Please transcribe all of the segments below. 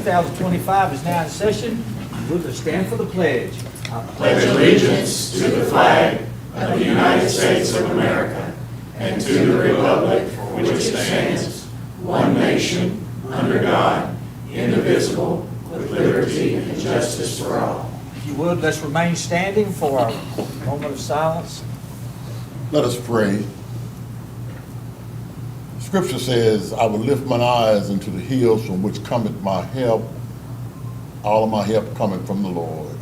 2025 is now in session. We'll just stand for the pledge. I pledge allegiance to the flag of the United States of America and to the republic for which it stands, one nation, under God, indivisible, with liberty and justice for all. If you would, let's remain standing for our moment of silence. Let us pray. Scripture says, I will lift mine eyes into the hills from which cometh my help. All of my help coming from the Lord.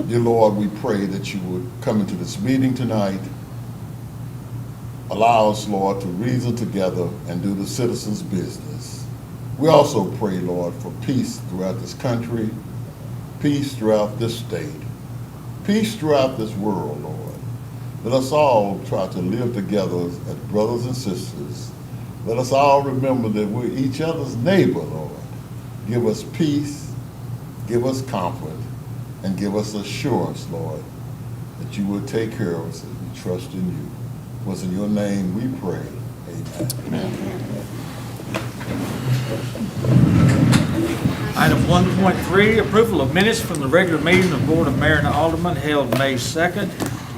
Dear Lord, we pray that you would come into this meeting tonight. Allow us, Lord, to reason together and do the citizens' business. We also pray, Lord, for peace throughout this country, peace throughout this state, peace throughout this world, Lord. Let us all try to live together as brothers and sisters. Let us all remember that we're each other's neighbor, Lord. Give us peace, give us comfort, and give us assurance, Lord, that you will take care of us as we trust in you. It was in your name we pray. Amen. Item 1.3, approval of minutes from the regular meeting of Board of Mayor and Aldermen held May 2nd,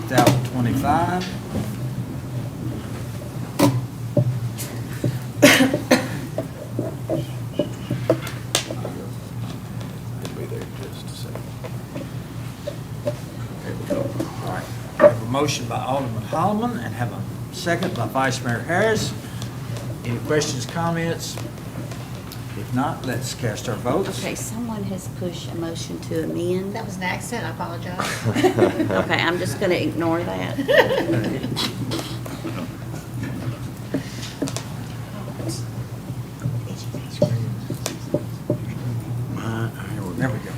2025. Motion by Alderman Holloman and have a second by Vice Mayor Harris. Any questions, comments? If not, let's cast our votes. Okay, someone has pushed a motion to amend. That was an accident, I apologize. Okay, I'm just going to ignore that. There we go.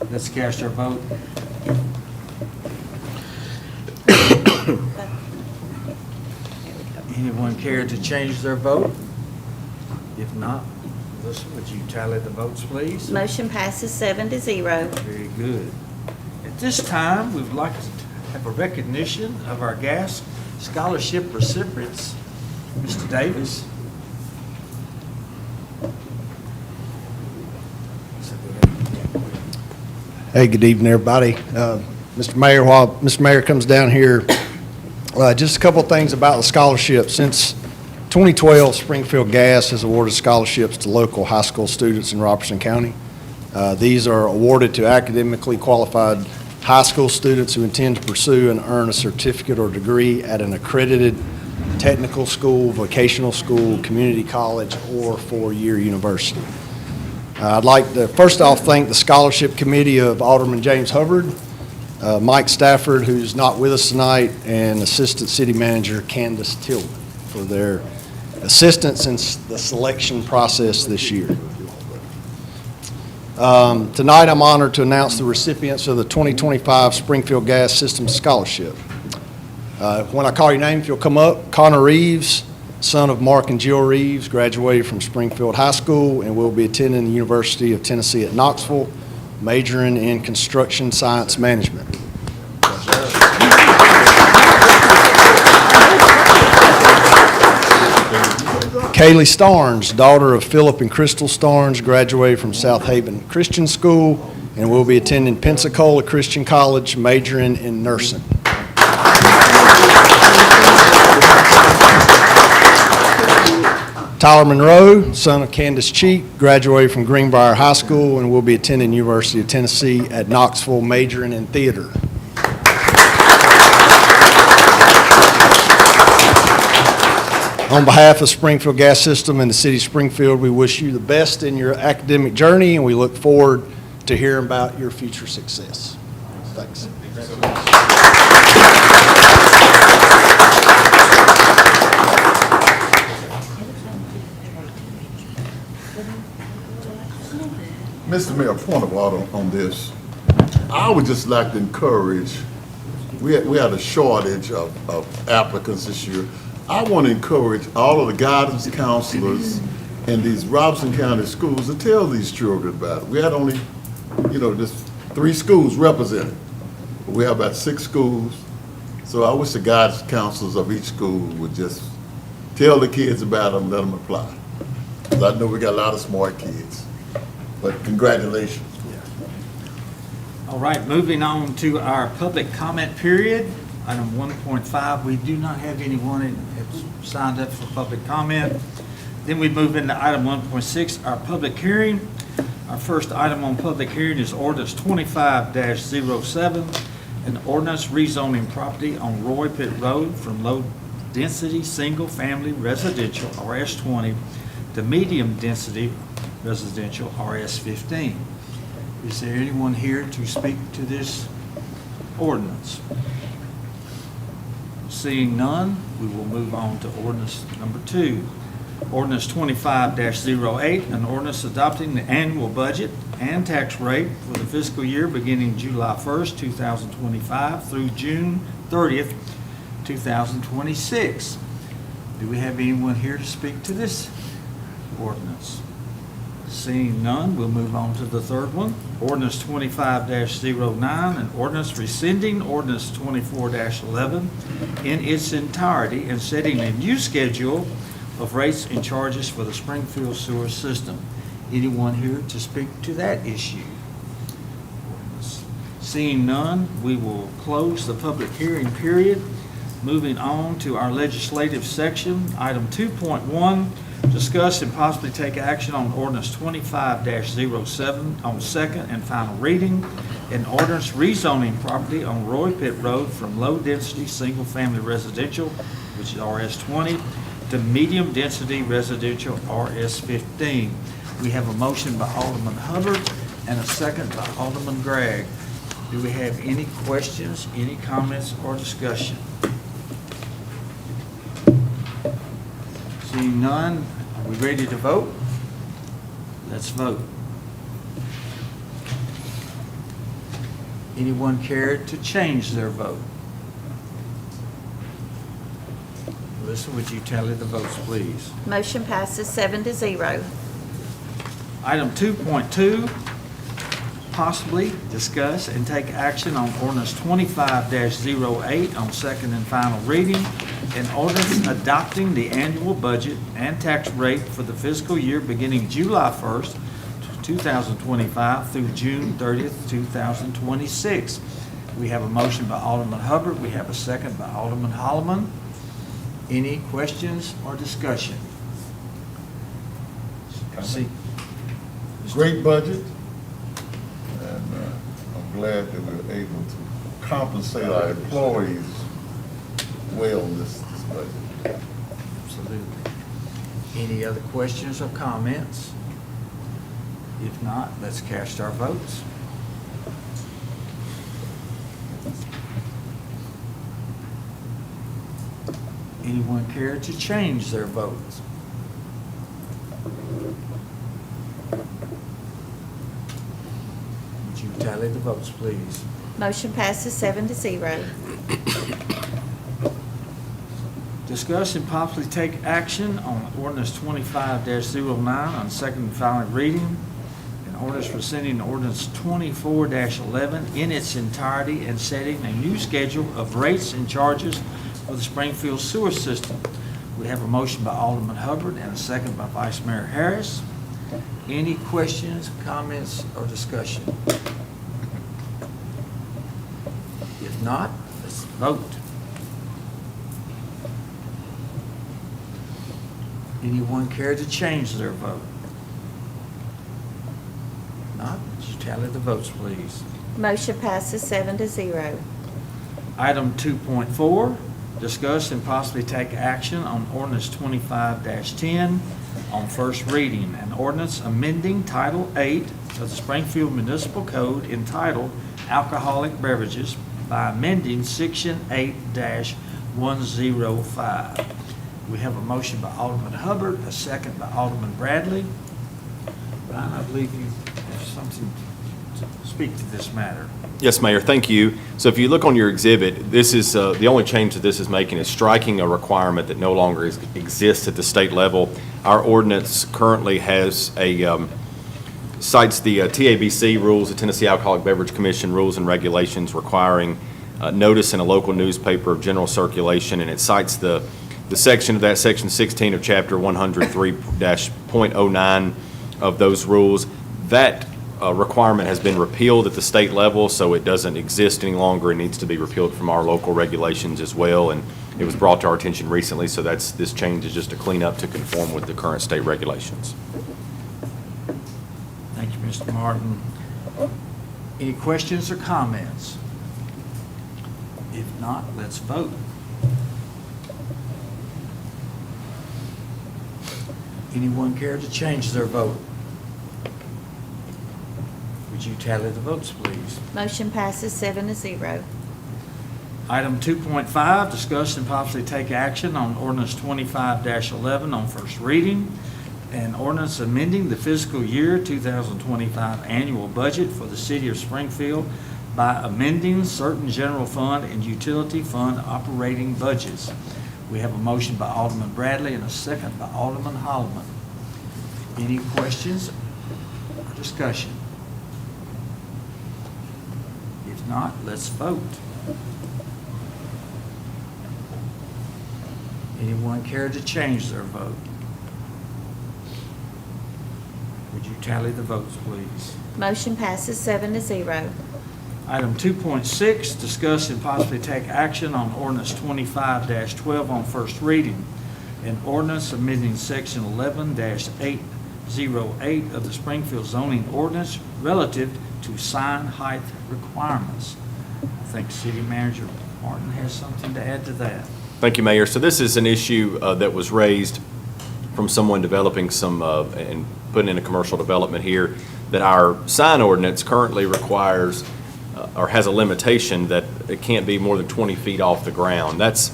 Let's cast our vote. Anyone care to change their vote? If not, Melissa, would you tally the votes, please? Motion passes 7-0. Very good. At this time, we would like to have a recognition of our gas scholarship recipients. Mr. Davis. Hey, good evening, everybody. Mr. Mayor, while Mr. Mayor comes down here, just a couple of things about the scholarship. Since 2012, Springfield Gas has awarded scholarships to local high school students in Robertson County. These are awarded to academically qualified high school students who intend to pursue and earn a certificate or degree at an accredited technical school, vocational school, community college, or four-year university. I'd like to first off thank the scholarship committee of Alderman James Hubbard, Mike Stafford, who's not with us tonight, and Assistant City Manager Candace Tillman for their assistance in the selection process this year. Tonight I'm honored to announce the recipients of the 2025 Springfield Gas System Scholarship. When I call your name, if you'll come up, Connor Reeves, son of Mark and Jill Reeves, graduated from Springfield High School and will be attending the University of Tennessee at Knoxville, majoring in construction science management. Kaylee Starnes, daughter of Philip and Crystal Starnes, graduated from South Haven Christian School and will be attending Pensacola Christian College, majoring in nursing. Tyler Monroe, son of Candace Cheek, graduated from Greenbrier High School and will be attending University of Tennessee at Knoxville, majoring in theater. On behalf of Springfield Gas System and the City of Springfield, we wish you the best in your academic journey, and we look forward to hearing about your future success. Thanks. Mr. Mayor, point of order on this. I would just like to encourage, we had a shortage of applicants this year. I want to encourage all of the guidance counselors in these Robertson County schools to tell these children about it. We had only, just 3 schools represented. We have about 6 schools. So I wish the guidance counselors of each school would just tell the kids about them, let them apply. 'cause I know we got a lot of smart kids. But congratulations. All right, moving on to our public comment period. Item 1.5, we do not have anyone that has signed up for public comment. Then we move into item 1.6, our public hearing. Our first item on public hearing is ordinance 25-07, an ordinance rezoning property on Roy Pit Road from low-density, single-family residential, RS20, to medium-density residential, RS15. Is there anyone here to speak to this ordinance? Seeing none, we will move on to ordinance number 2. Ordinance 25-08, an ordinance adopting the annual budget and tax rate for the fiscal year beginning July 1st, 2025 through June 30th, 2026. Do we have anyone here to speak to this ordinance? Seeing none, we'll move on to the third one. Ordinance 25-09, an ordinance rescinding ordinance 24-11 in its entirety and setting a new schedule of rates and charges for the Springfield sewer system. Anyone here to speak to that issue? Seeing none, we will close the public hearing period. Moving on to our legislative section, item 2.1, discuss and possibly take action on ordinance 25-07 on second and final reading, an ordinance rezoning property on Roy Pit Road from low-density, single-family residential, which is RS20, to medium-density residential, RS15. We have a motion by Alderman Hubbard and a second by Alderman Gregg. Do we have any questions, any comments, or discussion? Seeing none, are we ready to vote? Let's vote. Anyone care to change their vote? Melissa, would you tally the votes, please? Motion passes 7-0. Item 2.2, possibly discuss and take action on ordinance 25-08 on second and final reading, an ordinance adopting the annual budget and tax rate for the fiscal year beginning July 1st, 2025 through June 30th, 2026. We have a motion by Alderman Hubbard. We have a second by Alderman Holloman. Any questions or discussion? See. Great budget, and I'm glad that we're able to compensate our employees well in this budget. Absolutely. Any other questions or comments? If not, let's cast our votes. Anyone care to change their votes? Would you tally the votes, please? Motion passes 7-0. Discuss and possibly take action on ordinance 25-09 on second and final reading. An ordinance rescinding ordinance 24-11 in its entirety and setting a new schedule of rates and charges for the Springfield sewer system. We have a motion by Alderman Hubbard and a second by Vice Mayor Harris. Any questions, comments, or discussion? If not, let's vote. Anyone care to change their vote? Not, would you tally the votes, please? Motion passes 7-0. Item 2.4, discuss and possibly take action on ordinance 25-10 on first reading. An ordinance amending Title 8 of the Springfield Municipal Code entitled Alcoholic Beverages by amending Section 8-105. We have a motion by Alderman Hubbard, a second by Alderman Bradley. Brian, I believe you have something to speak to this matter. Yes, Mayor, thank you. So if you look on your exhibit, this is, the only change that this is making is striking a requirement that no longer exists at the state level. Our ordinance currently has cites the TABC rules, the Tennessee Alcoholic Beverage Commission rules and regulations requiring notice in a local newspaper of general circulation, and it cites the the section of that, section 16 of chapter 103-.09 of those rules, that requirement has been repealed at the state level, so it doesn't exist any longer. It needs to be repealed from our local regulations as well, and it was brought to our attention recently, so this change is just a cleanup to conform with the current state regulations. Thank you, Mr. Martin. Any questions or comments? If not, let's vote. Anyone care to change their vote? Would you tally the votes, please? Motion passes 7-0. Item 2.5, discuss and possibly take action on ordinance 25-11 on first reading, and ordinance amending the fiscal year 2025 annual budget for the city of Springfield by amending certain general fund and utility fund operating budgets. We have a motion by Alderman Bradley and a second by Alderman Holloman. Any questions or discussion? If not, let's vote. Anyone care to change their vote? Would you tally the votes, please? Motion passes 7-0. Item 2.6, discuss and possibly take action on ordinance 25-12 on first reading. An ordinance amending section 11-808 of the Springfield zoning ordinance relative to sign height requirements. I think City Manager Martin has something to add to that. Thank you, Mayor. So this is an issue that was raised from someone developing some, and putting in a commercial development here, that our sign ordinance currently requires or has a limitation that it can't be more than 20 feet off the ground. That's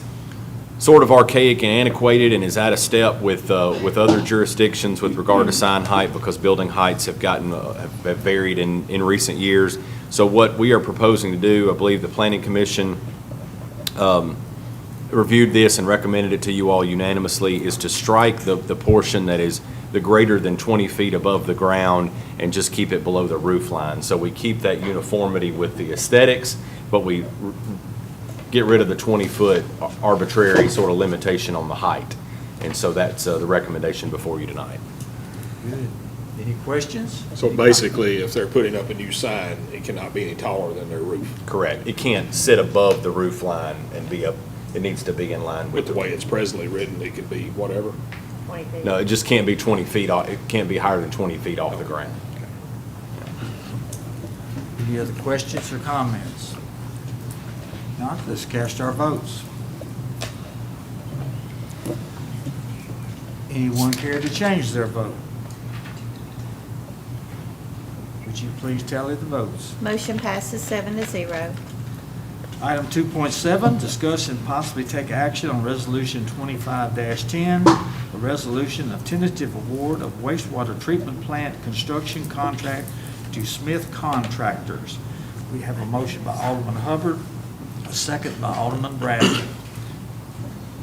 sort of archaic and antiquated and is out of step with other jurisdictions with regard to sign height, because building heights have have varied in recent years. So what we are proposing to do, I believe the Planning Commission reviewed this and recommended it to you all unanimously, is to strike the portion that is the greater than 20 feet above the ground and just keep it below the roof line. So we keep that uniformity with the aesthetics, but we get rid of the 20-foot arbitrary sort of limitation on the height. And so that's the recommendation before you tonight. Good. Any questions? So basically, if they're putting up a new sign, it cannot be any taller than their roof. Correct. It can't sit above the roof line and be up. It needs to be in line With with the way it's presently written, it could be whatever. No, it just can't be 20 feet off. It can't be higher than 20 feet off the ground. Any other questions or comments? If not, let's cast our votes. Anyone care to change their vote? Would you please tally the votes? Motion passes 7-0. Item 2.7, discuss and possibly take action on Resolution 25-10, a resolution of tentative award of wastewater treatment plant construction contract to Smith Contractors. We have a motion by Alderman Hubbard, a second by Alderman Bradley.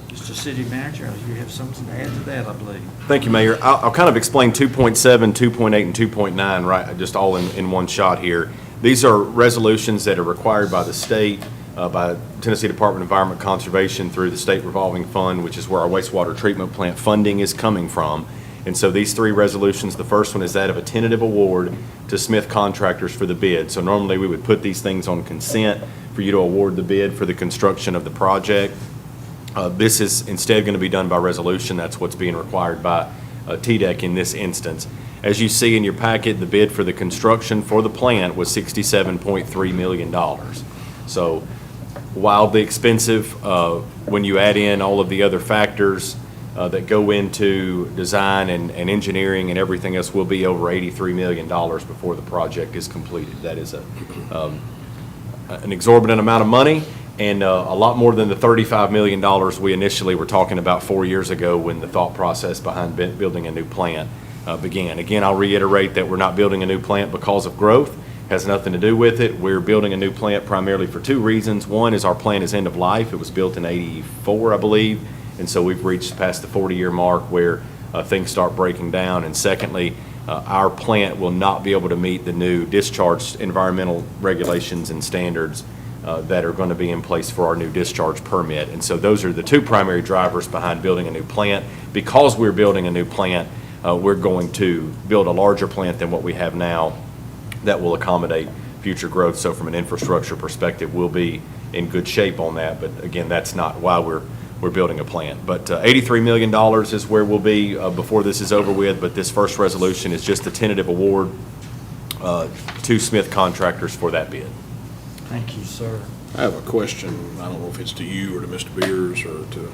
Mr. City Manager, you have something to add to that, I believe. Thank you, Mayor. I'll kind of explain 2.7, 2.8, and 2.9, right, just all in one shot here. These are resolutions that are required by the state, by Tennessee Department of Environment Conservation through the State Revolving Fund, which is where our wastewater treatment plant funding is coming from. And so these three resolutions, the first one is that of a tentative award to Smith Contractors for the bid. So normally we would put these things on consent for you to award the bid for the construction of the project. This is instead going to be done by resolution. That's what's being required by TDEC in this instance. As you see in your packet, the bid for the construction for the plant was $67.3 million. So wildly expensive. When you add in all of the other factors that go into design and engineering and everything else, will be over $83 million before the project is completed. That is an exorbitant amount of money, and a lot more than the $35 million we initially were talking about 4 years ago when the thought process behind building a new plant began. Again, I'll reiterate that we're not building a new plant because of growth. Has nothing to do with it. We're building a new plant primarily for two reasons. One is our plant is end of life. It was built in '84, I believe, and so we've reached past the 40-year mark where things start breaking down. And secondly, our plant will not be able to meet the new discharge environmental regulations and standards that are going to be in place for our new discharge permit. And so those are the two primary drivers behind building a new plant. Because we're building a new plant, we're going to build a larger plant than what we have now that will accommodate future growth. So from an infrastructure perspective, we'll be in good shape on that. But again, that's not why we're building a plant. But $83 million is where we'll be before this is over with. But this first resolution is just a tentative award to Smith Contractors for that bid. Thank you, sir. I have a question. I don't know if it's to you or to Mr. Beers or to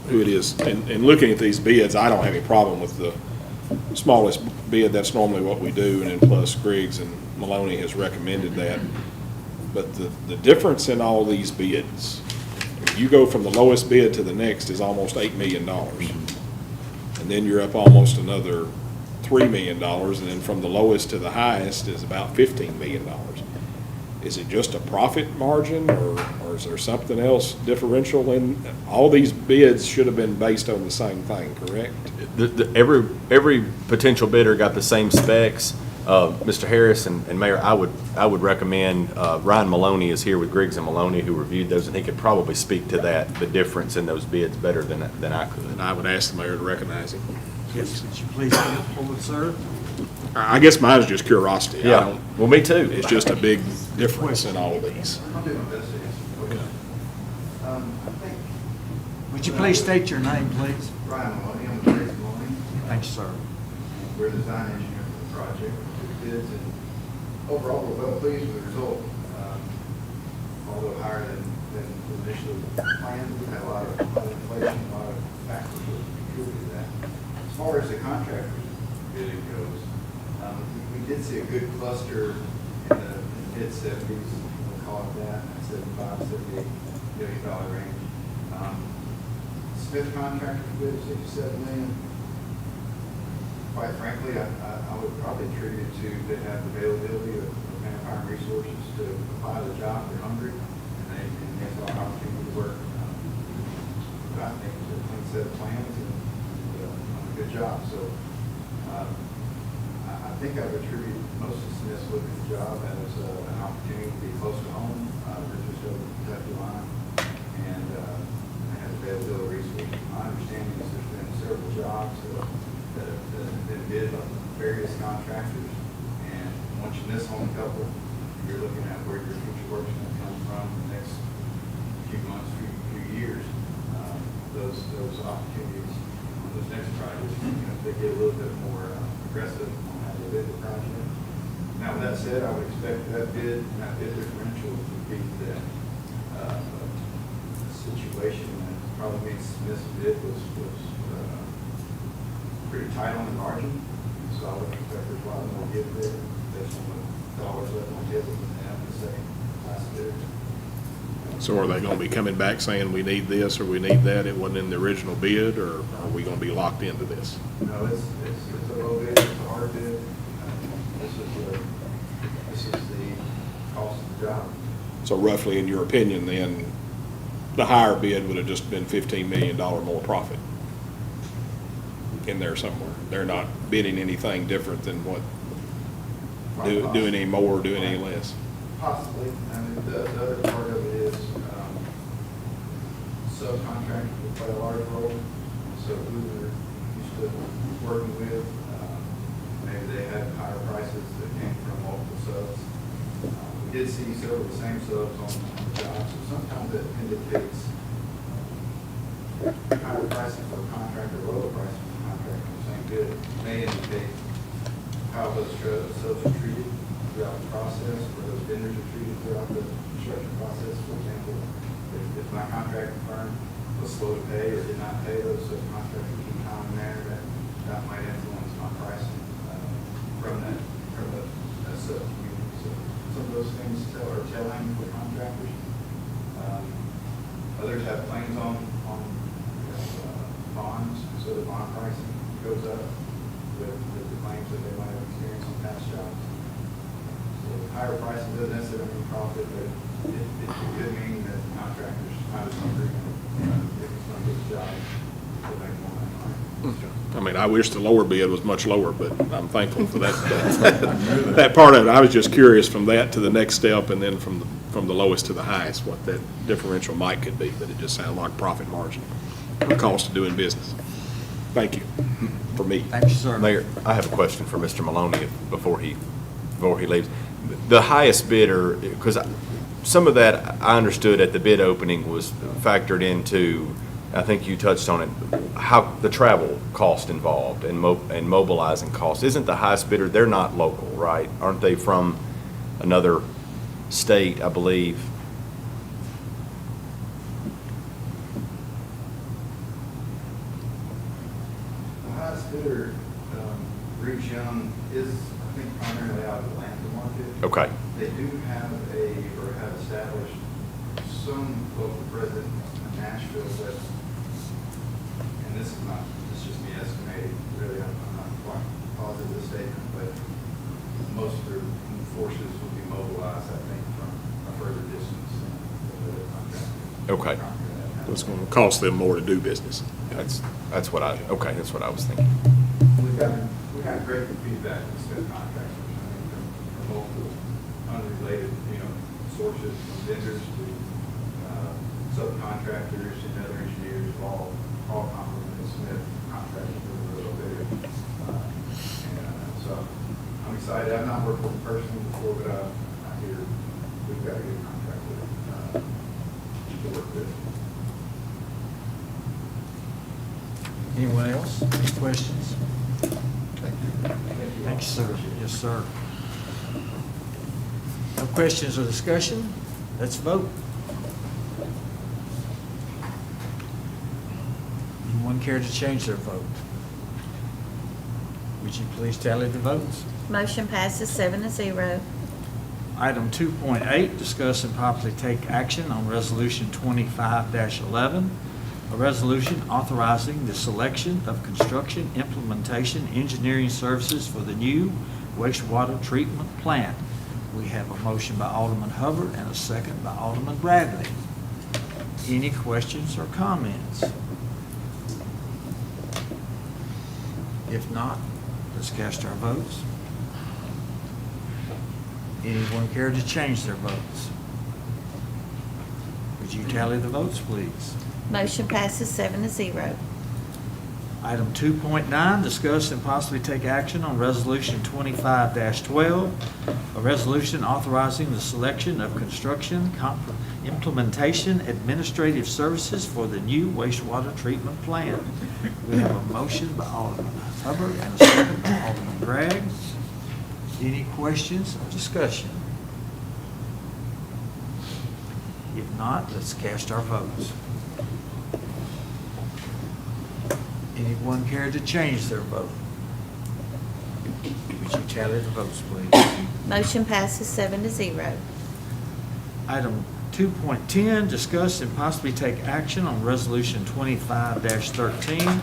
who it is. In looking at these bids, I don't have any problem with the smallest bid. That's normally what we do, and then plus Griggs and Maloney has recommended that. But the difference in all these bids, if you go from the lowest bid to the next, is almost $8 million. And then you're up almost another $3 million, and then from the lowest to the highest is about $15 million. Is it just a profit margin, or is there something else differential in, all these bids should have been based on the same thing, correct? Every potential bidder got the same specs. Mr. Harris and Mayor, I would recommend, Ryan Maloney is here with Griggs and Maloney, who reviewed those, and he could probably speak to that, the difference in those bids better than I could. And I would ask the mayor to recognize him. Yes, would you please come forward, sir? I guess mine is just curiosity. I don't, Well, me too. it's just a big difference in all of these. I'll do my best to answer the question. I think Would you please state your name, please? Ryan Maloney, I'm with Griggs Maloney. Thank you, sir. We're the design engineer for the project, we did bids, and overall, we're well pleased with the result. Although higher than initially planned, we've had a lot of inflation, a lot of factors that contributed to that. As far as the contractor's bidding goes, we did see a good cluster in the mid-70s, we'll call it that, $75, $78 million range. Smith contractor's bid is $67 million. Quite frankly, I would probably attribute it to they have availability of manpower and resources to apply the job. They're hungry, and they have an opportunity to work. I think it's a clean set of plans and a good job. So I think I would attribute most of Smith's look at the job as an opportunity to be close to home, just over the Kentucky line, and they have availability resources. My understanding is there's been several jobs that have been bid by various contractors, and once you miss home couple, you're looking at where your future work's going to come from in the next few months, few years. Those opportunities on those next projects, they get a little bit more aggressive on how they bid the project. Now, with that said, I would expect that bid differential to be that situation that probably means Smith's bid was pretty tight on the margin, so I would expect there's a lot more give there based on the dollars left on the table than they have in the second class bidder. So are they going to be coming back saying we need this or we need that? It wasn't in the original bid, or are we going to be locked into this? No, it's a low bid, it's a hard bid. This is the cost of the job. So roughly, in your opinion, then, the higher bid would have just been $15 million more profit in there somewhere. They're not bidding anything different than what, doing any more, doing any less. Possibly. I mean, the other part of it is subcontractors will play a large role. So who they're used to working with, maybe they had higher prices that came from multiple subs. We did see several of the same subs on the job, so sometimes that indicates higher pricing for a contractor, lower pricing for a contractor on the same bid. It may indicate how those subs are treated throughout the process, or those vendors are treated throughout the construction process. For example, if my contracting firm was slow to pay or did not pay those subcontractors in time and manner, that might influence my pricing from the sub community. So some of those things are telling for contractors. Others have claims on bonds, so the bond pricing goes up with the claims that they might have experienced on past jobs. So higher pricing doesn't necessarily mean profit, but it could mean that contractors not as hungry if it's going to get the job, they'll make more money. I mean, I wish the lower bid was much lower, but I'm thankful for that, that part of it. I was just curious from that to the next step, and then from from the lowest to the highest, what that differential might could be, but it just sounded like profit margin or cost of doing business. Thank you, for me. Thank you, sir. Mayor, I have a question for Mr. Maloney before he leaves. The highest bidder, because some of that I understood at the bid opening was factored into, I think you touched on it, how the travel cost involved and mobilizing costs. Isn't the highest bidder, they're not local, right? Aren't they from another state, I believe? The highest bidder, Reach Young, is, I think, primarily out of the Atlanta market. Okay. They do have have established some local presence in Nashville, but, and this is just me estimating, really, I'm not quite positive of the statement, but most of their forces will be mobilized, I think, from a further distance than the contractor. Okay. It's going to cost them more to do business. That's what I was thinking. We've got great feedback from state contractors, I mean, from multiple unrelated, sources, from vendors to subcontractors and other engineers, all complimented Smith contractors were a little bit. So I'm excited. I've not worked with them personally before, but I hear we've got a good contract with to work with. Anyone else? Any questions? Thank you, sir. Yes, sir. No questions or discussion? Let's vote. Anyone care to change their vote? Would you please tally the votes? Motion passes 7-0. Item 2.8, discuss and possibly take action on Resolution 25-11, a resolution authorizing the selection of construction, implementation, engineering services for the new wastewater treatment plant. We have a motion by Alderman Hubbard and a second by Alderman Bradley. Any questions or comments? If not, let's cast our votes. Anyone care to change their votes? Would you tally the votes, please? Motion passes 7-0. Item 2.9, discuss and possibly take action on Resolution 25-12, a resolution authorizing the selection of construction, implementation, administrative services for the new wastewater treatment plant. We have a motion by Alderman Hubbard and a second by Alderman Gregg. Any questions or discussion? If not, let's cast our votes. Anyone care to change their vote? Would you tally the votes, please? Motion passes 7-0. Item 2.10, discuss and possibly take action on Resolution 25-13,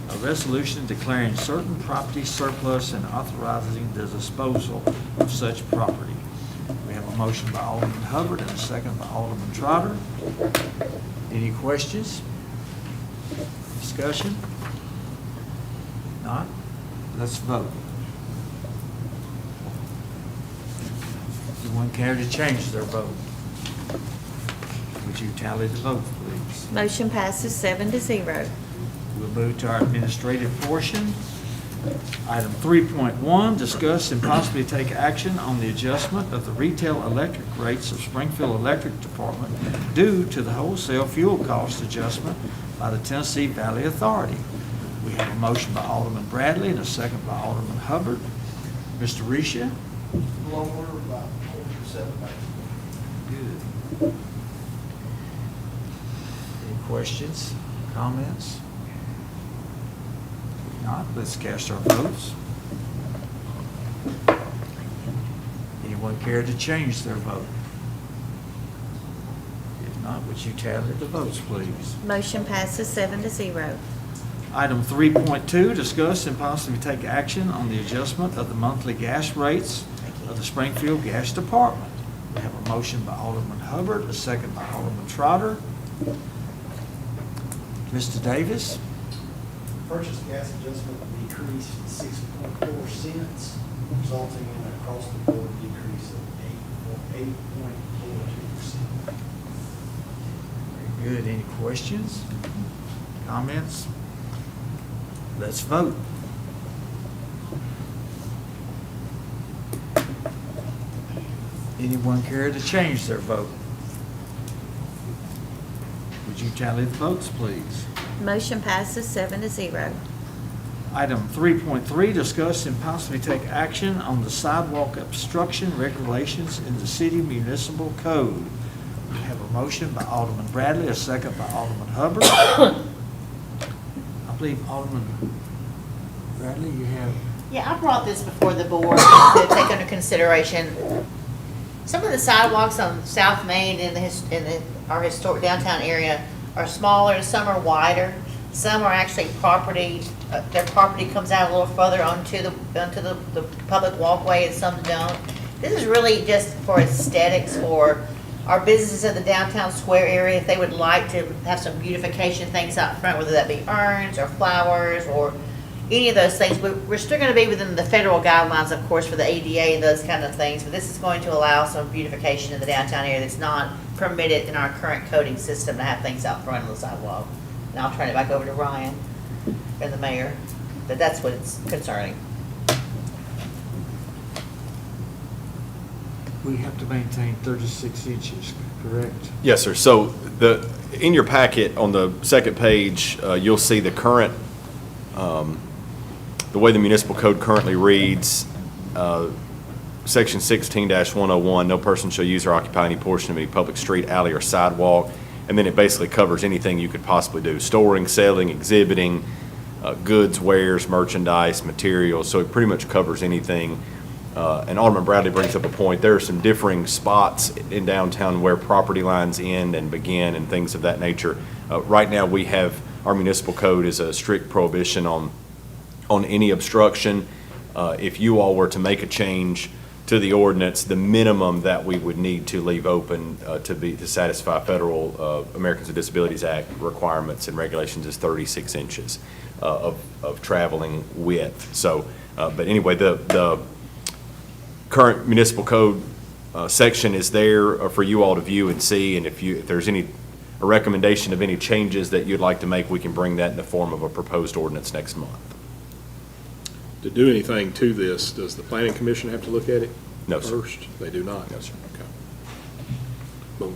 a resolution declaring certain property surplus and authorizing the disposal of such property. We have a motion by Alderman Hubbard and a second by Alderman Trotter. Any questions? Discussion? Not? Let's vote. Anyone care to change their vote? Would you tally the votes, please? Motion passes 7-0. We'll move to our administrative portion. Item 3.1, discuss and possibly take action on the adjustment of the retail electric rates of Springfield Electric Department due to the wholesale fuel cost adjustment by the Tennessee Valley Authority. We have a motion by Alderman Bradley and a second by Alderman Hubbard. Mr. Risha? Good. Any questions, comments? If not, let's cast our votes. Anyone care to change their vote? If not, would you tally the votes, please? Motion passes 7-0. Item 3.2, discuss and possibly take action on the adjustment of the monthly gas rates of the Springfield Gas Department. We have a motion by Alderman Hubbard, a second by Alderman Trotter. Mr. Davis? Purchase gas adjustment decreased 6.4 cents, resulting in an across-the-board decrease of 8.42%. Very good. Any questions? Comments? Let's vote. Anyone care to change their vote? Would you tally the votes, please? Motion passes 7-0. Item 3.3, discuss and possibly take action on the sidewalk obstruction regulations in the city municipal code. We have a motion by Alderman Bradley, a second by Alderman Hubbard. I believe Alderman Bradley, you have, Yeah, I brought this before the board to take under consideration. Some of the sidewalks on South Main in our historic downtown area are smaller, some are wider, some are actually property, their property comes out a little further onto the public walkway and some don't. This is really just for aesthetics for our businesses in the downtown square area. If they would like to have some beautification things out front, whether that be urns or flowers or any of those things. We're still going to be within the federal guidelines, of course, for the ADA and those kind of things, but this is going to allow some beautification in the downtown area that's not permitted in our current coding system to have things out front of the sidewalk. And I'll turn it back over to Ryan and the mayor, but that's what it's concerning. we have to maintain 36 inches, correct? Yes, sir. So in your packet, on the second page, you'll see the current, the way the municipal code currently reads, Section 16-101, no person shall use or occupy any portion of any public street, alley, or sidewalk. And then it basically covers anything you could possibly do: storing, selling, exhibiting, goods, wares, merchandise, materials. So it pretty much covers anything. And Alderman Bradley brings up a point. There are some differing spots in downtown where property lines end and begin and things of that nature. Right now, we have, our municipal code is a strict prohibition on any obstruction. If you all were to make a change to the ordinance, the minimum that we would need to leave open to satisfy federal Americans with Disabilities Act requirements and regulations is 36 inches of traveling width. So, but anyway, the current municipal code section is there for you all to view and see, and if there's a recommendation of any changes that you'd like to make, we can bring that in the form of a proposed ordinance next month. To do anything to this, does the planning commission have to look at it? No, sir. First? They do not? No, sir. Okay. But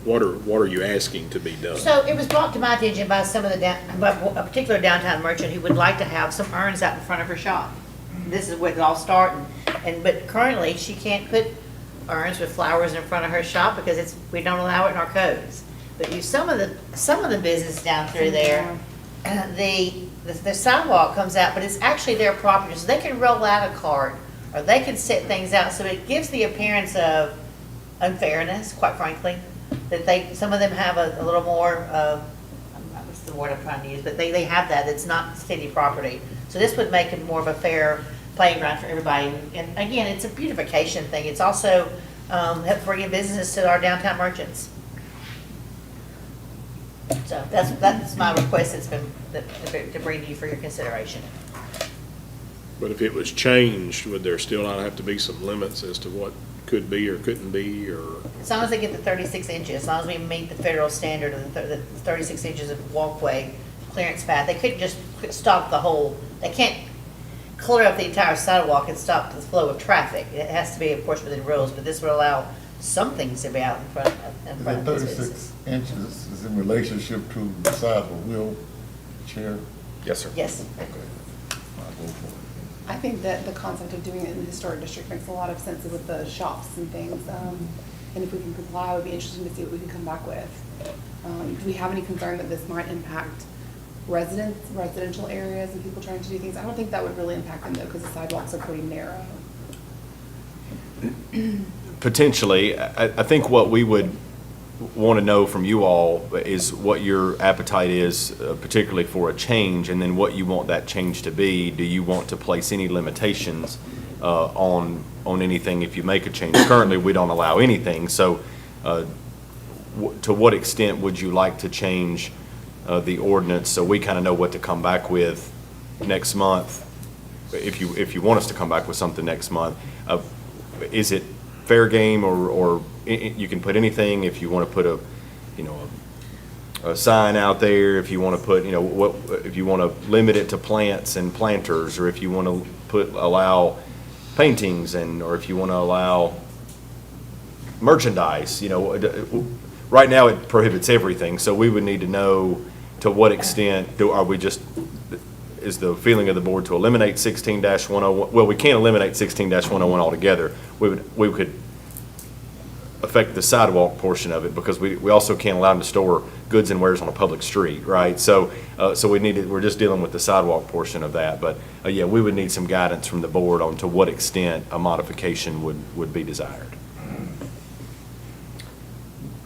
what are you asking to be done? So it was brought to my attention by by a particular downtown merchant who would like to have some urns out in front of her shop. This is where it all started, but currently she can't put urns with flowers in front of her shop because we don't allow it in our codes. But some of the business down through there, the sidewalk comes out, but it's actually their property, so they can roll out a cart or they can set things out, so it gives the appearance of unfairness, quite frankly, that some of them have a little more what's the word I'm trying to use, but they have that. It's not city property, so this would make it more of a fair playing ground for everybody. And again, it's a beautification thing. It's also help bringing business to our downtown merchants. So that's my request. It's been to bring to you for your consideration. But if it was changed, would there still not have to be some limits as to what could be or couldn't be, or? As long as they get the 36 inches, as long as we meet the federal standard of the 36 inches of walkway clearance path, they couldn't just stop the whole, they can't clear up the entire sidewalk and stop the flow of traffic. It has to be, of course, within rules, but this would allow some things to be out in front of The these 36 businesses. inches is in relationship to the size of a wheelchair. Yes, sir. Yes. Okay. I'll go for it. I think that the concept of doing it in the historic district makes a lot of sense with the shops and things. And if we can comply, it would be interesting to see what we can come back with. Do we have any concern that this might impact residential areas and people trying to do things? I don't think that would really impact them though, because the sidewalks are pretty narrow. Potentially. I think what we would want to know from you all is what your appetite is, particularly for a change, and then what you want that change to be. Do you want to place any limitations on anything if you make a change? Currently, we don't allow anything, so to what extent would you like to change the ordinance so we kind of know what to come back with next month if you want us to come back with something next month, is it fair game, or you can put anything, if you want to put a sign out there, if you want to put, if you want to limit it to plants and planters, or if you want to allow paintings, or if you want to allow merchandise, right now it prohibits everything, so we would need to know to what extent is the feeling of the board to eliminate 16-101? Well, we can't eliminate 16-101 altogether. We could affect the sidewalk portion of it, because we also can't allow them to store goods and wares on a public street, right? So we're just dealing with the sidewalk portion of that. But yeah, we would need some guidance from the board on to what extent a modification would be desired.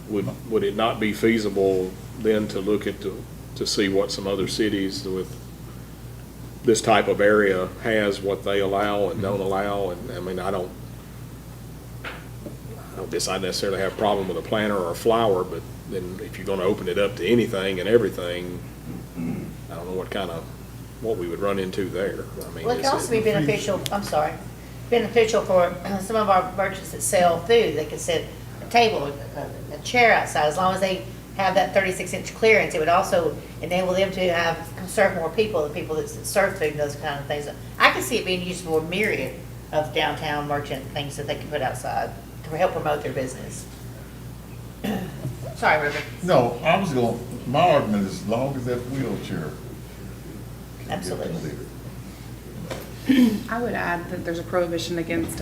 Would it not be feasible then to look at, to see what some other cities with this type of area has, what they allow and don't allow? And I mean, I don't guess I necessarily have a problem with a planter or a flower, but then if you're gonna open it up to anything and everything, I don't know what we would run into there. I mean, Well, it can also be beneficial for some of our merchants that sell food. They could set a table, a chair outside, as long as they have that 36-inch clearance. It would also enable them to serve more people, the people that serve food and those kind of things. I can see it being used for a myriad of downtown merchant things that they can put outside to help promote their business. Sorry, Ruben. No, my argument is as long as that wheelchair can get Absolutely. cleared. I would add that there's a prohibition against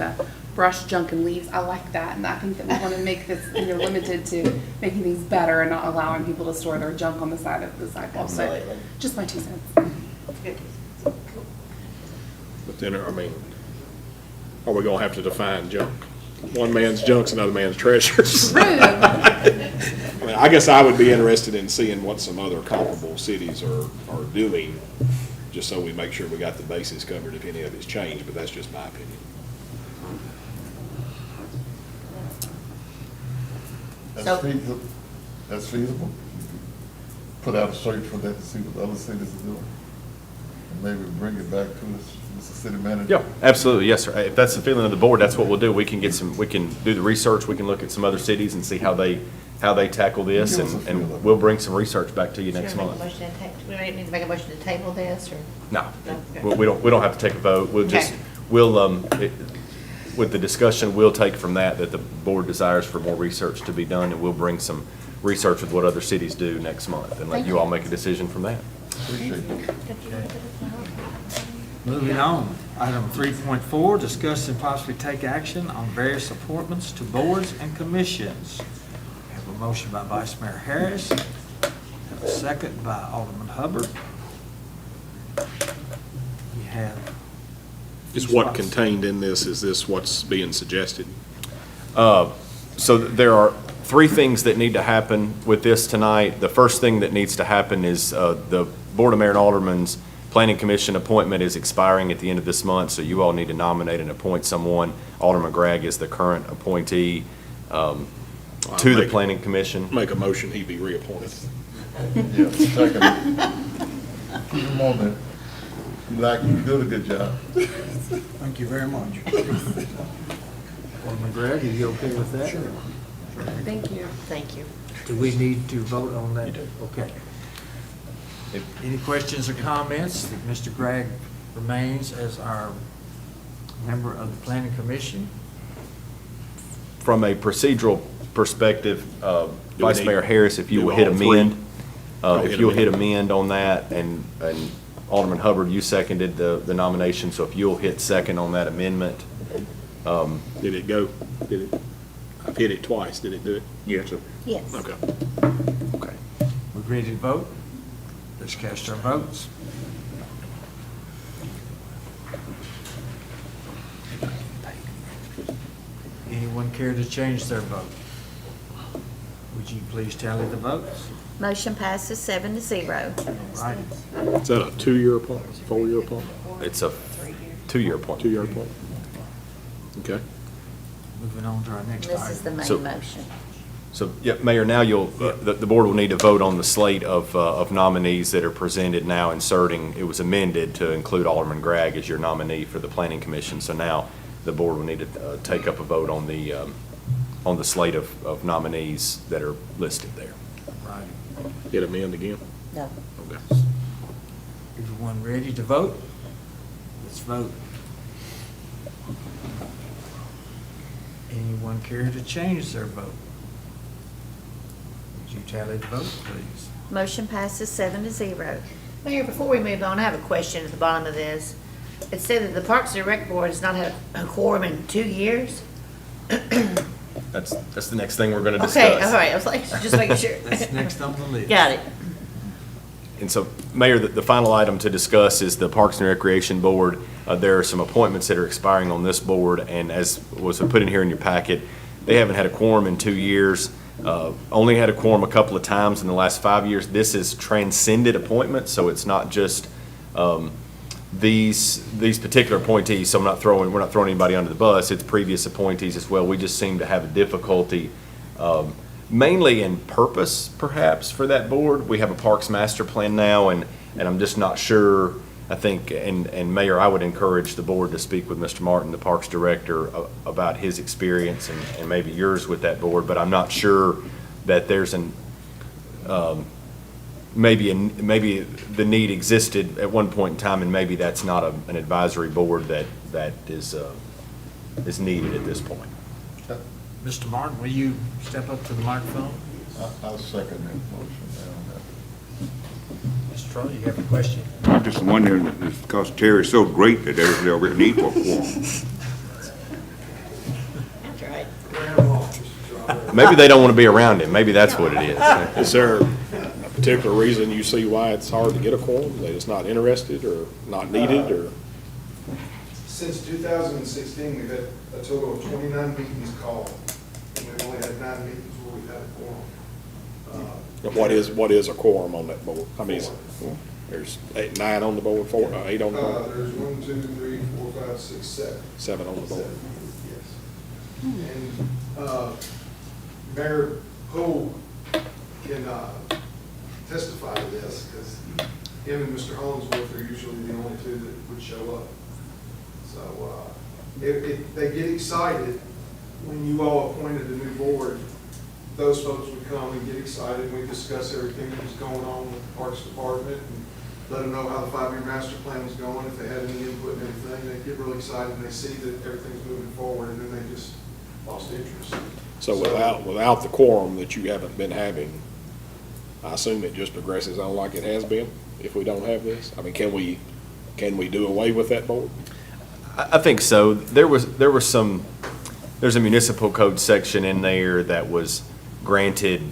brush, junk, and leaves. I like that, and I think that we want to make this limited to making things better and not allowing people to store their junk on the side of the sidewalk. Absolutely. But just my 2 cents. But then, I mean, are we gonna have to define junk? One man's junk's another man's treasure. I mean, I guess I would be interested in seeing what some other comparable cities are doing, just so we make sure we got the bases covered if any of it's changed, but that's just my opinion. That's feasible? Put out a search for that to see what other cities are doing? And maybe bring it back to us, Mr. City Manager? Yeah, absolutely, yes, sir. If that's the feeling of the board, that's what we'll do. We can do the research, we can look at some other cities and see how they tackle this, Give us a feel. and we'll bring some research back to you next Should we month. need to make a motion to table this, or? No, No? we don't have to take a vote. Okay. With the discussion, we'll take from that the board desires for more research to be done, and we'll bring some research with what other cities do next month, and let you all make a decision from that. Appreciate it. Moving on, item 3.4, discuss and possibly take action on various appointments to boards and commissions. We have a motion by Vice Mayor Harris, have a second by Alderman Hubbard. We have. Is what contained in this, is this what's being suggested? So there are three things that need to happen with this tonight. The first thing that needs to happen is the Board of Mayor and Aldermen's Planning Commission appointment is expiring at the end of this month, so you all need to nominate and appoint someone. Alderman Gregg is the current appointee to the Planning Commission. Make a motion, he be reappointed. Yeah, second. Keep him on there. You did a good job. Thank you very much. Alderman Gregg, are you okay with that? Sure. Thank you. Thank you. Do we need to vote on that? Okay. Any questions or comments? Mr. Gregg remains as our member of the Planning Commission. From a procedural perspective, we Vice need- Mayor Harris, if you do will hit all three? amend, Oh, if hit you'll hit amend. amend on that, and Alderman Hubbard, you seconded the nomination, so if you'll hit second on that amendment. Did it go? Did it? I've hit it twice. Did it do it? Yes. Yes. Okay. Okay. We're ready to vote? Let's cast our votes. Anyone care to change their vote? Would you please tally the votes? Motion passes 7-0. All right. Is that a 2-year appointment, 4-year appointment, It's a 2-year appointment. 2-year appointment? Okay. Moving on to our next This is the item. main So- motion. So, yeah, Mayor, now the board will need to vote on the slate of nominees that are presented now, inserting, it was amended to include Alderman Gregg as your nominee for the Planning Commission. So now the board will need to take up a vote on the slate of nominees that are listed there. Right. Did it amend again? No. Okay. Everyone ready to vote? Let's vote. Anyone care to change their vote? Would you tally the vote, please? Motion passes 7-0. Mayor, before we move on, I have a question at the bottom of this. It said that the Parks and Rec Board has not had a quorum in 2 years. That's the next thing we're going to discuss. Okay, all right, I was like, just making sure. That's next on the list. Got it. And so, Mayor, the final item to discuss is the Parks and Recreation Board. There are some appointments that are expiring on this board, and as was put in here in your packet, they haven't had a quorum in 2 years. Only had a quorum a couple of times in the last 5 years. This is transcended appointments, so it's not just these particular appointees. So we're not throwing anybody under the bus. It's previous appointees as well. We just seem to have a difficulty, mainly in purpose, perhaps, for that board. We have a Parks Master Plan now, and I'm just not sure. I think, and Mayor, I would encourage the board to speak with Mr. Martin, the Parks Director, about his experience and maybe yours with that board, but I'm not sure that there's maybe the need existed at one point in time, and maybe that's not an advisory board that is needed at this point. Mr. Martin, will you step up to the microphone? I'll second that motion. Mr. Troy, you have a question? I'm just wondering, because Terry's so great that there's no real need for a quorum. That's right. Maybe they don't want to be around him. Maybe that's what it is. Is there a particular reason you see why it's hard to get a quorum? They just not interested or not needed, or? Since 2016, we've had a total of 29 meetings called, and we've only had 9 meetings where we've had a quorum. What is a quorum on that board? I mean, there's 9 on the board, 8 on the board? There's 1, 2, 3, 4, 5, 6, 7. 7 on the board. 7, yes. And Mayor Poole can testify to this, because him and Mr. Hollingsworth are usually the only two that would show up. So they get excited when you all appointed a new board. Those folks would come and get excited, and we discuss everything that was going on with the Parks Department and let them know how the 5-year master plan was going, if they had any input and everything. They get really excited and they see that everything's moving forward, and then they just lost interest. So without the quorum that you haven't been having, I assume it just progresses on like it has been if we don't have this? I mean, can we do away with that board? I think so. There's a municipal code section in there that was granted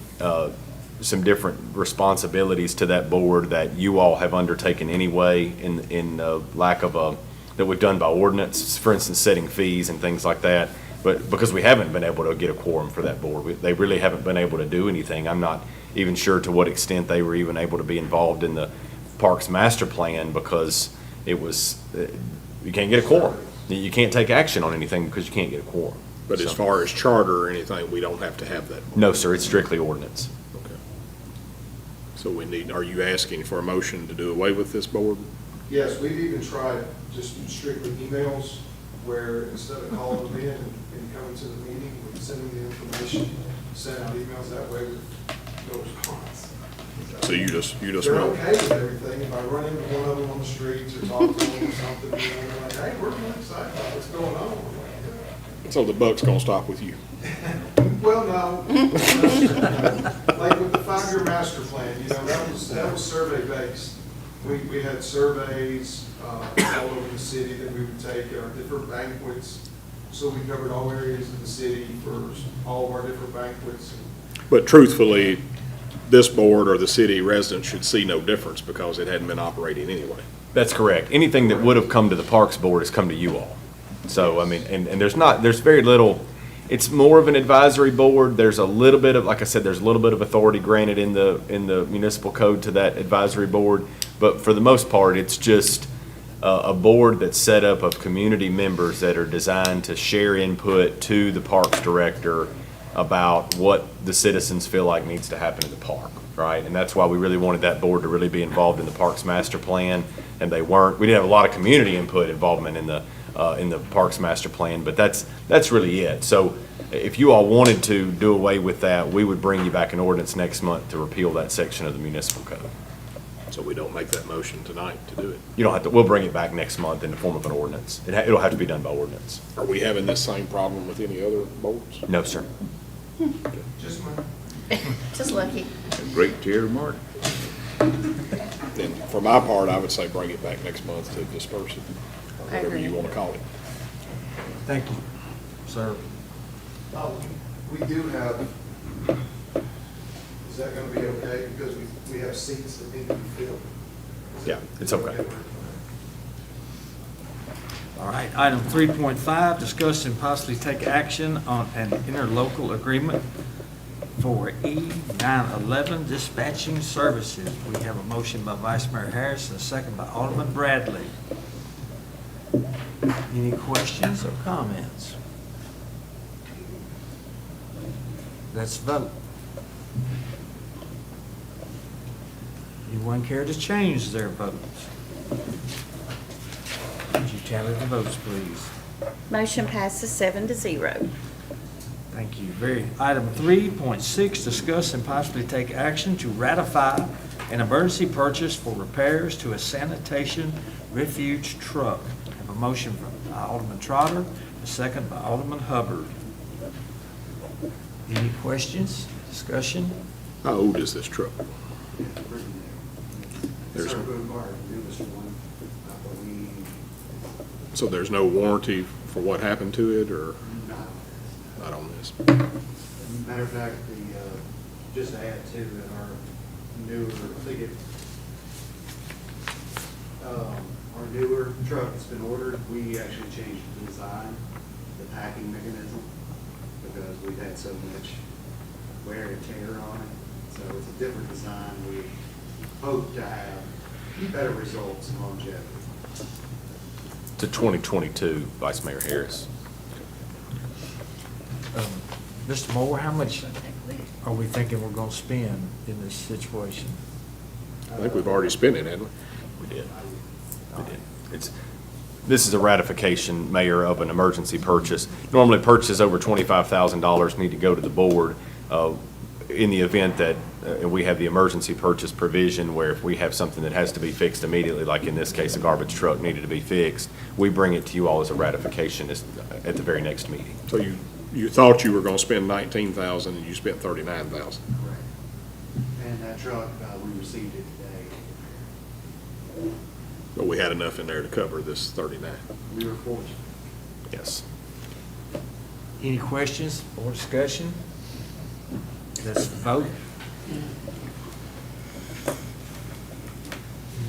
some different responsibilities to that board that you all have undertaken anyway in lack of that we've done by ordinance, for instance, setting fees and things like that. But because we haven't been able to get a quorum for that board, they really haven't been able to do anything. I'm not even sure to what extent they were even able to be involved in the Parks Master Plan, because it was, you can't get a quorum. You can't take action on anything because you can't get a quorum. But as far as charter or anything, we don't have to have that board? No, sir, it's strictly ordinance. Okay. So are you asking for a motion to do away with this board? Yes, we've even tried just strictly emails, where instead of calling them in and coming to the meeting, we can send them the information, send out emails that way with no response. So you just They're okay with everything. If I run into one of them on the streets or talk to them or something, they're like, hey, we're really excited about what's going on. I'm like, So the buck's gonna stop with you? well, no. Like with the 5-year master plan, that was survey based. We had surveys all over the city that we would take at our different banquets. So we covered all areas of the city for all of our different banquets. But truthfully, this board or the city residents should see no difference because it hadn't been operating anyway. That's correct. Anything that would have come to the Parks Board has come to you all. So, I mean, and there's very little, it's more of an advisory board. There's a little bit of, like I said, there's a little bit of authority granted in the municipal code to that advisory board. But for the most part, it's just a board that's set up of community members that are designed to share input to the Parks Director about what the citizens feel like needs to happen in the park, right? And that's why we really wanted that board to really be involved in the Parks Master Plan, and they weren't. We did have a lot of community involvement in the Parks Master Plan, but that's really it. So if you all wanted to do away with that, we would bring you back an ordinance next month to repeal that section of the municipal code. So we don't make that motion tonight to do it. You don't have to, we'll bring it back next month in the form of an ordinance. It'll have to be done by ordinance. Are we having this same problem with any other boards? No, sir. Just one. Just lucky. Great to hear, Mark. And for my part, I would say bring it back next month to disperse it, or I whatever agree. you want to call it. Thank you, sir. We do have, is that going to be okay? Because we have seats that need to be filled. Yeah, it's okay. All right, item 3.5, discuss and possibly take action on an interlocal agreement for E911 dispatching services. We have a motion by Vice Mayor Harris and a second by Alderman Bradley. Any questions or comments? Let's vote. Anyone care to change their votes? Would you tally the votes, please? Motion passes 7-0. Thank you. Item 3.6, discuss and possibly take action to ratify an emergency purchase for repairs to a sanitation refuge truck. I have a motion from Alderman Trotter, a second by Alderman Hubbard. Any questions, discussion? How old is this truck? There's- Sir, Boone Carter, newest one, I believe, So there's no warranty for what happened to it, or not. not on this? Matter of fact, just to add to that, our newer, I think our newer truck that's been ordered, we actually changed the design, the packing mechanism, because we've had so much wear and tear on it. So it's a different design. We hope to have better results and longevity. To 2022, Vice Mayor Harris. Mr. Moore, how much are we thinking we're going to spend in this situation? I think we've already spent it, haven't we? We did. We did. This is a ratification, Mayor, of an emergency purchase. Normally, purchases over $25,000 need to go to the board. In the event that we have the emergency purchase provision where if we have something that has to be fixed immediately, like in this case, a garbage truck needed to be fixed, we bring it to you all as a ratification at the very next meeting. So you thought you were going to spend 19,000 and you spent 39,000. Correct. And that truck, we received it today. But we had enough in there to cover this 39. We were fortunate. Yes. Any questions or discussion? Let's vote.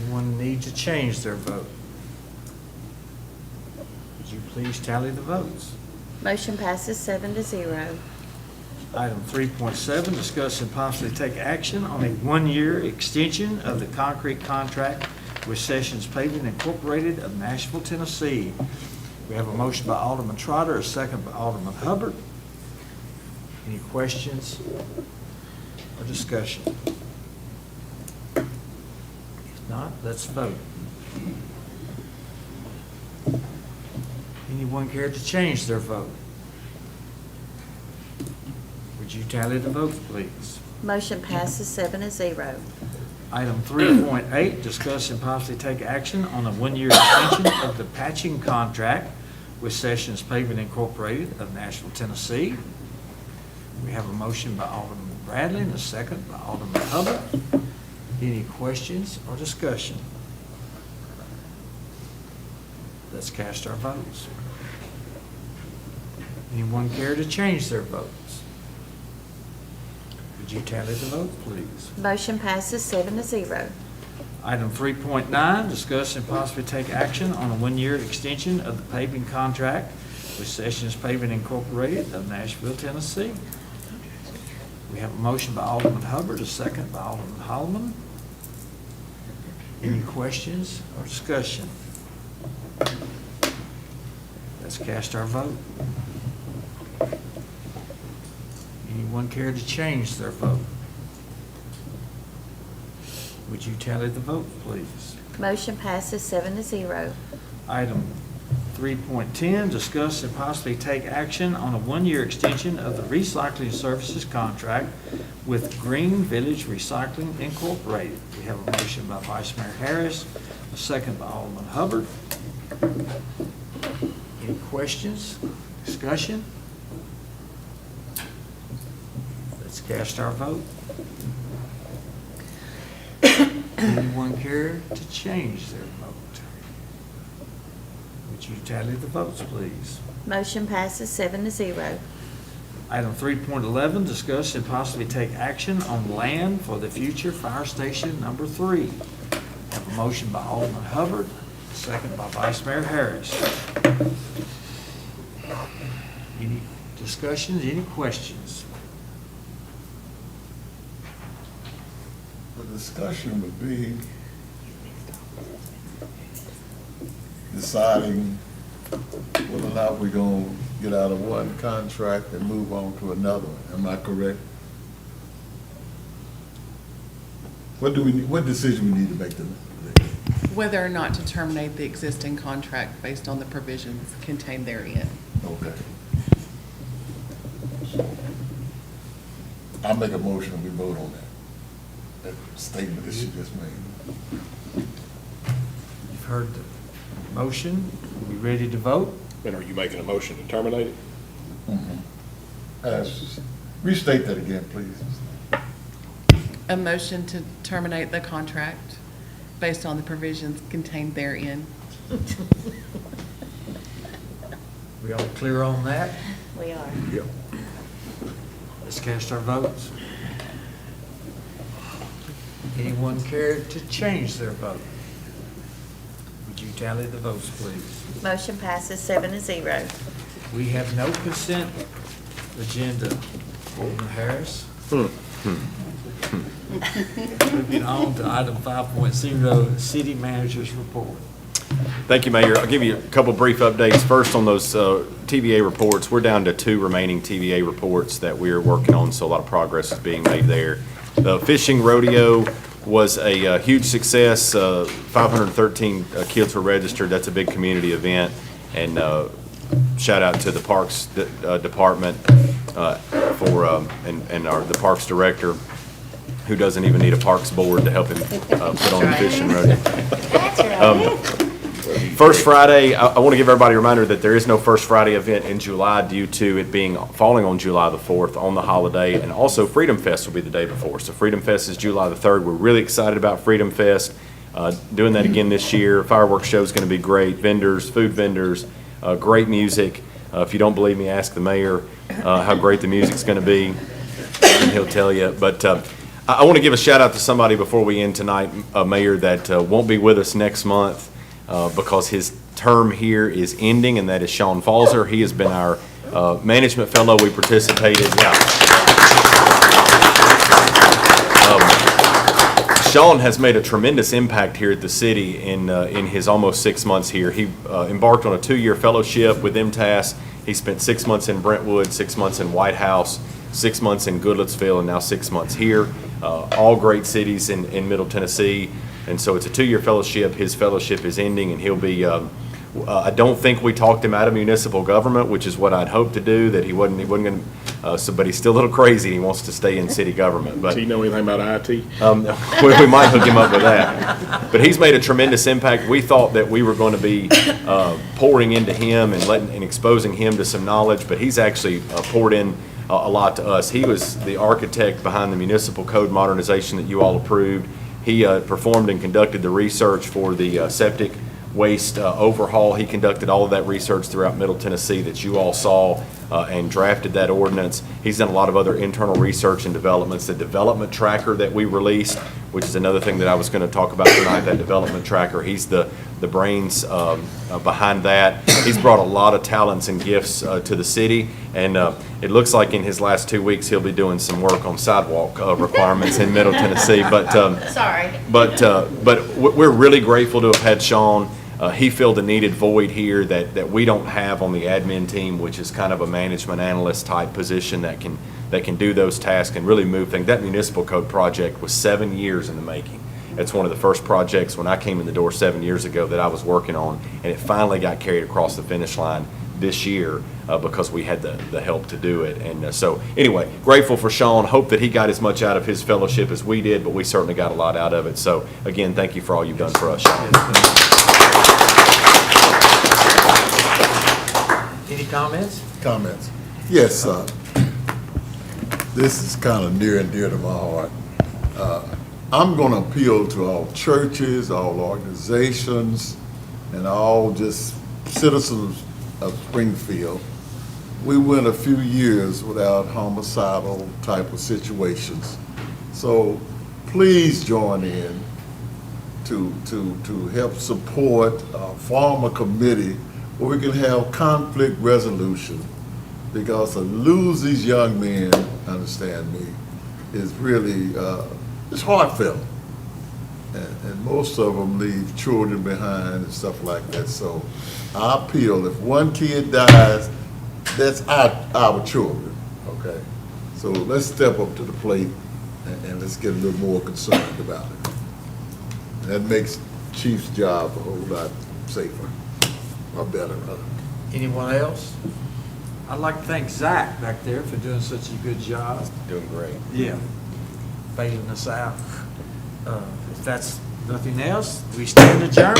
Anyone need to change their vote? Would you please tally the votes? Motion passes 7-0. Item 3.7, discuss and possibly take action on a one-year extension of the concrete contract with Sessions Paving Incorporated of Nashville, Tennessee. We have a motion by Alderman Trotter, a second by Alderman Hubbard. Any questions or discussion? If not, let's vote. Anyone care to change their vote? Would you tally the votes, please? Motion passes 7-0. Item 3.8, discuss and possibly take action on a one-year extension of the patching contract with Sessions Paving Incorporated of Nashville, Tennessee. We have a motion by Alderman Bradley and a second by Alderman Hubbard. Any questions or discussion? Let's cast our votes. Anyone care to change their votes? Would you tally the vote, please? Motion passes 7-0. Item 3.9, discuss and possibly take action on a one-year extension of the paving contract with Sessions Paving Incorporated of Nashville, Tennessee. We have a motion by Alderman Hubbard, a second by Alderman Holloman. Any questions or discussion? Let's cast our vote. Anyone care to change their vote? Would you tally the vote, please? Motion passes 7-0. Item 3.10, discuss and possibly take action on a one-year extension of the recycling services contract with Green Village Recycling Incorporated. We have a motion by Vice Mayor Harris, a second by Alderman Hubbard. Any questions, discussion? Let's cast our vote. Anyone care to change their vote? Would you tally the votes, please? Motion passes 7-0. Item 3.11, discuss and possibly take action on land for the future fire station number 3. Have a motion by Alderman Hubbard, second by Vice Mayor Harris. Any discussions, any questions? The discussion would be deciding whether or not we're gonna get out of one contract and move on to another. Am I correct? What decision we need to make today? Whether or not to terminate the existing contract based on the provisions contained therein. Okay. I'll make a motion and we vote on that. That statement that she just made. You've heard the motion. Are we ready to vote? And are you making a motion to terminate it? Restate that again, please. A motion to terminate the contract based on the provisions contained therein. We all clear on that? We are. Yep. Let's cast our votes. Anyone care to change their vote? Would you tally the votes, please? Motion passes 7-0. We have no consent agenda. Alderman Harris? Moving on to item 5.0, City Manager's Report. Thank you, Mayor. I'll give you a couple brief updates. First, on those TVA reports, we're down to 2 remaining TVA reports that we're working on, so a lot of progress is being made there. The fishing rodeo was a huge success. 513 kids were registered. That's a big community event. And shout out to the Parks Department the Parks Director, who doesn't even need a Parks Board to help him put on the fishing rodeo. That's right. First Friday, I want to give everybody a reminder that there is no First Friday event in July due to it falling on July the 4th on the holiday, and also Freedom Fest will be the day before. So Freedom Fest is July the 3rd. We're really excited about Freedom Fest. Doing that again this year. Fireworks show is going to be great. Vendors, food vendors, great music. If you don't believe me, ask the mayor how great the music's going to be, and he'll tell you. But I want to give a shout out to somebody before we end tonight, Mayor, that won't be with us next month. Because his term here is ending, and that is Sean Falzer. He has been our management fellow. We participated. Sean has made a tremendous impact here at the city in his almost 6 months here. He embarked on a 2-year fellowship with MTAS. He spent 6 months in Brentwood, 6 months in White House, 6 months in Goodlettsville, and now 6 months here. All great cities in Middle Tennessee. And so it's a 2-year fellowship. His fellowship is ending, and he'll be, I don't think we talked him out of municipal government, which is what I'd hoped to do, that he wasn't going to, but he's still a little crazy. He wants to stay in city government. But Do you know anything about IT? we might hook him up with that. But he's made a tremendous impact. We thought that we were going to be pouring into him and exposing him to some knowledge, but he's actually poured in a lot to us. He was the architect behind the municipal code modernization that you all approved. He performed and conducted the research for the septic waste overhaul. He conducted all of that research throughout Middle Tennessee that you all saw and drafted that ordinance. He's done a lot of other internal research and developments. The development tracker that we released, which is another thing that I was going to talk about tonight, that development tracker. He's the brains behind that. He's brought a lot of talents and gifts to the city, and it looks like in his last 2 weeks he'll be doing some work on sidewalk requirements in Middle Tennessee. But Sorry. But we're really grateful to have had Sean. He filled a needed void here that we don't have on the admin team, which is kind of a management analyst type position that can do those tasks and really move things. That municipal code project was 7 years in the making. It's one of the first projects when I came in the door 7 years ago that I was working on, and it finally got carried across the finish line this year because we had the help to do it. And so anyway, grateful for Sean. Hope that he got as much out of his fellowship as we did, but we certainly got a lot out of it. So again, thank you for all you've done for us, Sean. Any comments? Comments? Yes, this is kind of near and dear to my heart. I'm going to appeal to all churches, all organizations, and all just citizens of Springfield. We went a few years without homicidal type of situations. So please join in to help support, form a committee where we can have conflict resolution, because to lose these young men, understand me, is really, it's heartfelt. And most of them leave children behind and stuff like that. So I appeal, if one kid dies, that's our children, okay? So let's step up to the plate and let's get a little more concerned about it. And that makes Chief's job a whole lot safer, or better, rather. Anyone else? I'd like to thank Zach back there for doing such a good job. Doing great. Yeah. Bailing us out. If that's nothing else, we stand adjourned.